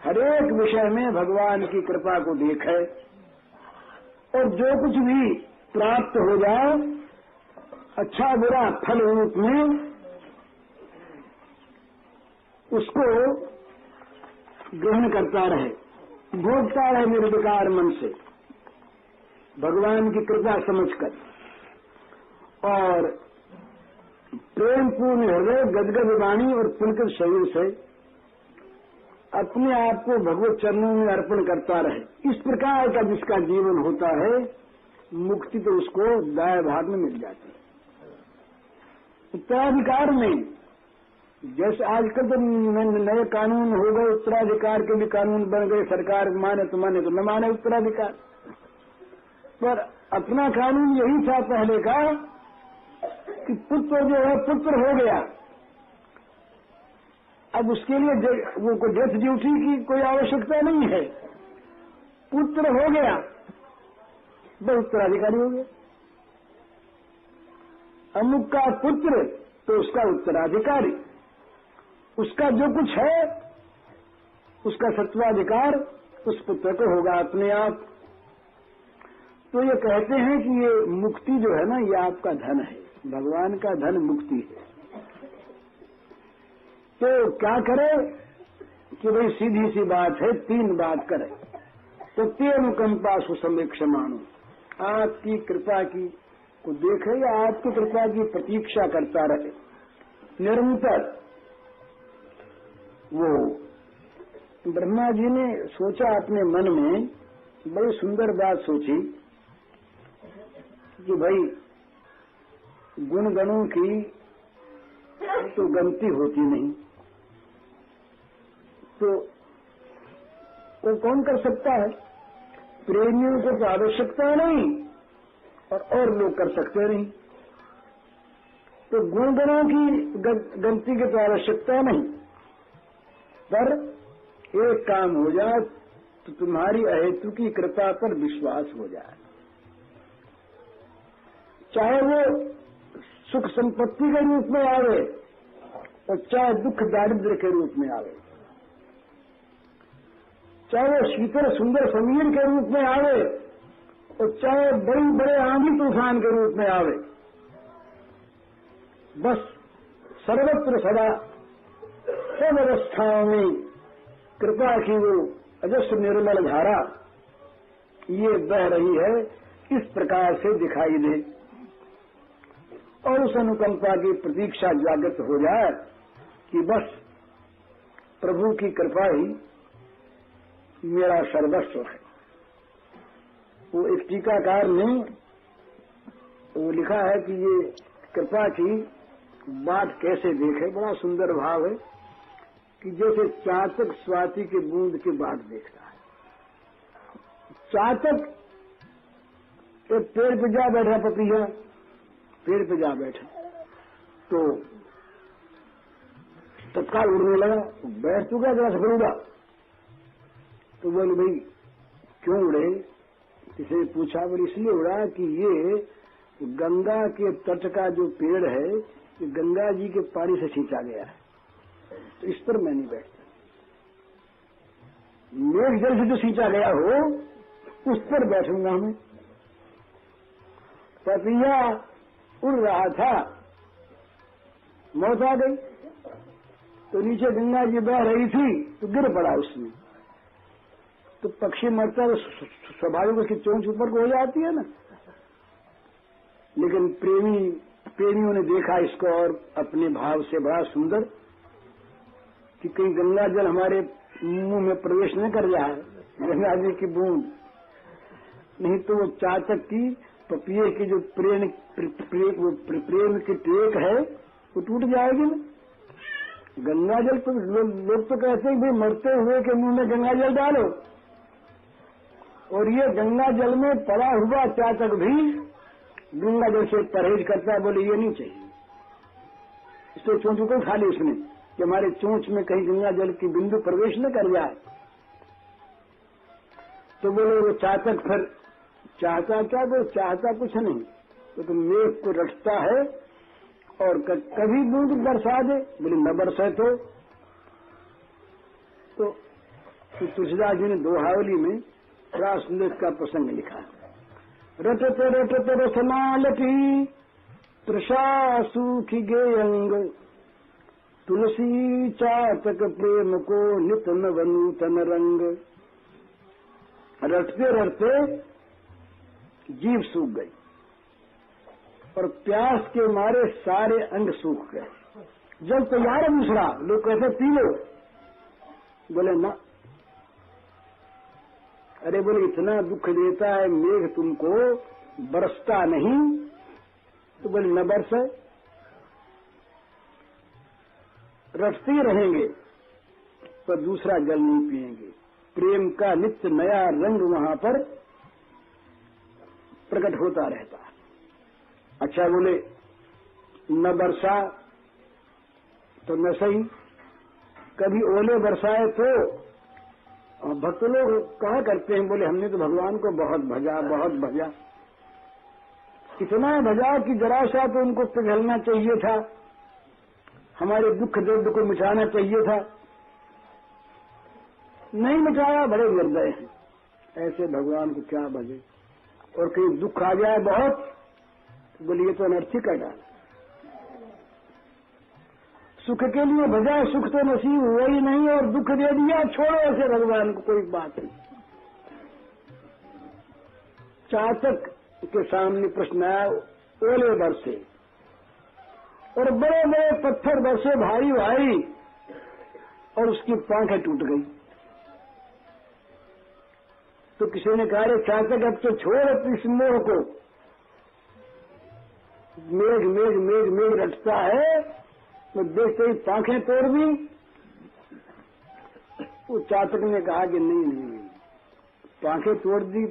हरेक विषय में भगवान की कृपा को देखे और जो कुछ भी प्राप्त हो जाए अच्छा बुरा फल रूप में उसको ग्रहण करता रहे, भोगता रहे निर्विकार मन से भगवान की कृपा समझकर, और प्रेम पूर्ण हृदय गदगद वाणी और पुलकित शरीर से अपने आप को भगवत चरणों में अर्पण करता रहे। इस प्रकार का जिसका जीवन होता है मुक्ति तो उसको दाएं भाग में मिल जाती है। उत्तराधिकार में जैसे आजकल तो नए कानून हो गए, उत्तराधिकार के भी कानून बन गए, सरकार माने तो न माने उत्तराधिकार, पर अपना कानून यही था पहले का कि पुत्र जो है पुत्र हो गया, अब उसके लिए वो कोई डेथ ड्यूटी की कोई आवश्यकता नहीं है, पुत्र हो गया बस उत्तराधिकारी हो गया। अमुक का पुत्र तो उसका उत्तराधिकारी, उसका जो कुछ है उसका सत्वाधिकार उस पुत्र को होगा अपने आप। तो ये कहते हैं कि ये मुक्ति जो है ना ये आपका धन है, भगवान का धन मुक्ति है। तो क्या करे कि भाई सीधी सी बात है, तीन बात करे तो ते अनुकंपा सुसमीक्षमाणु, आपकी कृपा की को देखे या आपकी कृपा की प्रतीक्षा करता रहे निरंतर। वो ब्रह्मा जी ने सोचा अपने मन में, बड़ी सुंदर बात सोची कि भाई गुण गणों की तो गलती होती नहीं, तो वो कौन कर सकता है, प्रेमियों को तो आवश्यकता नहीं और लोग कर सकते नहीं, तो गुण गणों की गलती की तो आवश्यकता नहीं, पर एक काम हो जाए तो तुम्हारी अहेतु की कृपा पर विश्वास हो जाए, चाहे वो सुख संपत्ति के रूप में आवे और चाहे दुख दारिद्र्य के रूप में आवे, चाहे वो शीतल सुंदर समीर के रूप में आवे और चाहे बड़े बड़े आंधी तूफान के रूप में आवे, बस सर्वत्र सदा सब अवस्थाओं में कृपा की वो अजस्र निर्मल धारा ये बह रही है, इस प्रकार से दिखाई दे और उस अनुकंपा की प्रतीक्षा जागृत हो जाए कि बस प्रभु की कृपा ही मेरा सर्वस्व है। वो एक टीकाकार ने वो लिखा है कि ये कृपा की बात कैसे देखे, बड़ा सुंदर भाव है कि जैसे चातक स्वाति के बूंद की बात देखता है। चातक एक पेड़ पे जा बैठा, पपीहा पेड़ पे जा बैठा तो तत्काल उड़ने लगा, बैठ चुका जरा से उड़ा, तो बोले भाई क्यों उड़े, किसी ने पूछा, बोले इसलिए उड़ा कि ये गंगा के तट का जो पेड़ है ये गंगा जी के पानी से खींचा गया है, तो इस पर मैं नहीं बैठता। मेघ जल से जो खींचा गया हो उस पर बैठूंगा मैं। पपिया उड़ रहा था, मौत आ गई तो नीचे गंगा जी बह रही थी तो गिर पड़ा उसमें, तो पक्षी मरता है तो स्वाभाविक उसकी चोंच ऊपर को हो जाती है ना, लेकिन प्रेमियों ने देखा इसको और अपने भाव से बड़ा सुंदर कि कहीं गंगा जल हमारे मुंह में प्रवेश न कर जाए, गंगा जी की बूंद, नहीं तो वो चातक की पपिये की जो प्रेम की टेक है वो टूट जाएगी ना। गंगा जल तो लोग तो कहते हैं भाई मरते हुए के मुंह में गंगा जल डालो, और ये गंगा जल में पड़ा हुआ चातक भी गंगा जल से परहेज करता है, बोले ये नहीं चाहिए, इसको चोंच को खा ली उसने कि हमारे चोंच में कहीं गंगा जल की बिंदु प्रवेश न कर जाए। तो बोले वो चातक फिर चाहता क्या, वो चाहता कुछ नहीं, तो मेघ को रटता है और कभी बूंद बरसा दे, बोले न बरसे तो तो तुलसीदास जी ने दोहावली में बड़ा सुंदर का प्रसंग लिखा। रटत रटत रसमालती तृषा सूखी गे अंग, तुलसी चातक प्रेम को नित नवनूतन रंग। रटते रटते जीभ सूख गई और प्यास के मारे सारे अंग सूख गए। जल तैयार है दूसरा, लोग कहते पी लो, बोले ना। अरे बोले इतना दुख देता है मेघ तुमको, बरसता नहीं, तो बोले न बरसे। रटते रहेंगे पर दूसरा जल नहीं पिएंगे। प्रेम का नित्य नया रंग वहां पर प्रकट होता रहता है। अच्छा बोले न बरसा तो न सही, कभी ओले बरसाए तो भक्त लोग कहा करते हैं, बोले हमने तो भगवान को बहुत भजा, बहुत भजा, इतना भजा कि जरा सा तो उनको पिघलना चाहिए था, हमारे दुख दर्द को मिटाना चाहिए था, नहीं मिटाया, बड़े निर्दय हैं। ऐसे भगवान को क्या भजे। और कहीं दुख आ जाए बहुत, तो बोलिए तो अनर्थी कर डाला। सुख के लिए भजा, सुख तो नसीब हुआ ही नहीं और दुख दे दिया, छोड़ो ऐसे भगवान को, कोई बात नहीं। चातक के सामने प्रश्न आया, ओले बरसे और बड़े बड़े पत्थर बरसे भारी भारी और उसकी पांखें टूट गई। तो किसी ने कहा, चातक अब तो छोड़ अपनी इस मोह को, मेघ मेघ मेघ मेघ रटता है तो देखते ही पांखें तोड़ दी। वो चातक ने कहा कि नहीं नहीं, पांखें तोड़ दी